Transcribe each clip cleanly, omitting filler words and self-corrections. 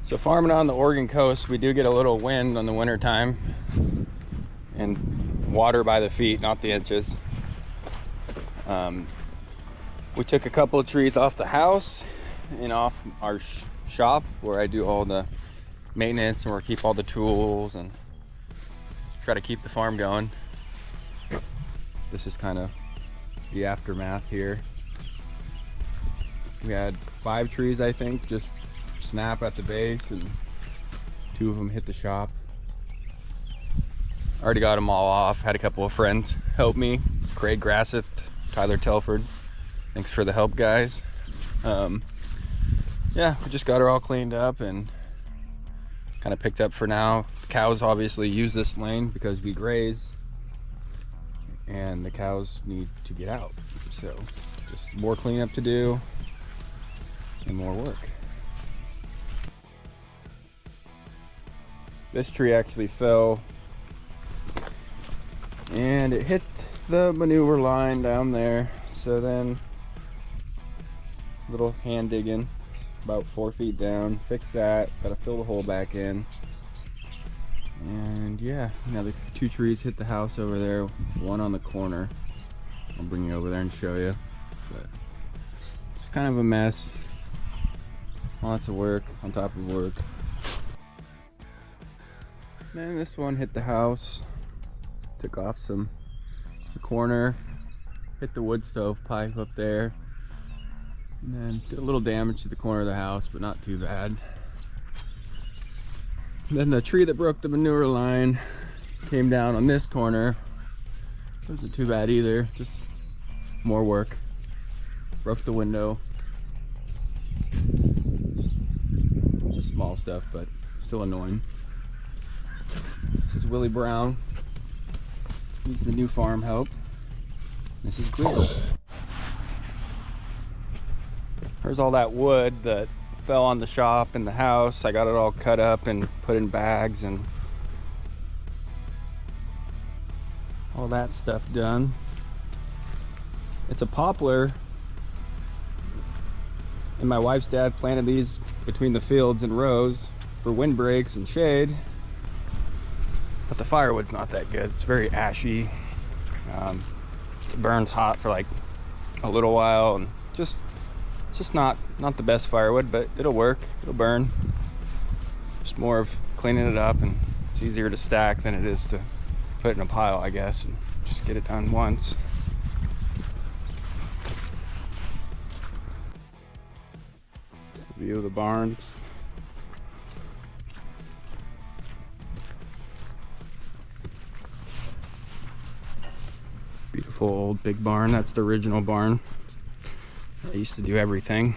So farming on the Oregon coast, we do get a little wind on the winter time and water by the feet, not the inches. We took a couple of trees off the house and off our shop where I do all the maintenance and where I keep all the tools and try to keep the farm going. This is kind of the aftermath here. We had 5 trees, I think, just snap at the base, and 2 of them hit the shop. Already got them all off. Had a couple of friends help me. Craig Grasseth, Tyler Telford. Thanks for the help, guys. Yeah, we just got her all cleaned up and kind of picked up for now. The cows obviously use this lane because we graze, and the cows need to get out. So just more cleanup to do and more work. This tree actually fell and it hit the manure line down there. So then little hand digging about 4 feet down, fix that, gotta fill the hole back in. And yeah, now the 2 trees hit the house over there, one on the corner. I'll bring you over there and show you. But it's kind of a mess. Lots of work on top of work. And this one hit the house, took off the corner, hit the wood stove pipe up there, and then did a little damage to the corner of the house, but not too bad. Then the tree that broke the manure line came down on this corner. Wasn't too bad either, just more work. Broke the window. Just small stuff, but still annoying. This is Willie Brown. He's the new farm help. This is Greer. There's all that wood that fell on the shop and the house. I got it all cut up and put in bags and all that stuff done. It's a poplar, and my wife's dad planted these between the fields in rows for windbreaks and shade. But the firewood's not that good. It's very ashy. It burns hot for like a little while, and it's just not the best firewood, but it'll work. It'll burn. Just more of cleaning it up, and it's easier to stack than it is to put in a pile, I guess, and just get it done once. View of the barns. Beautiful old big barn. That's the original barn. I used to do everything.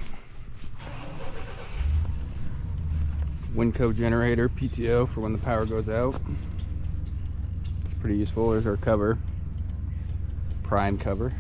Winco generator, PTO for when the power goes out. It's pretty useful. There's our cover. Prime cover.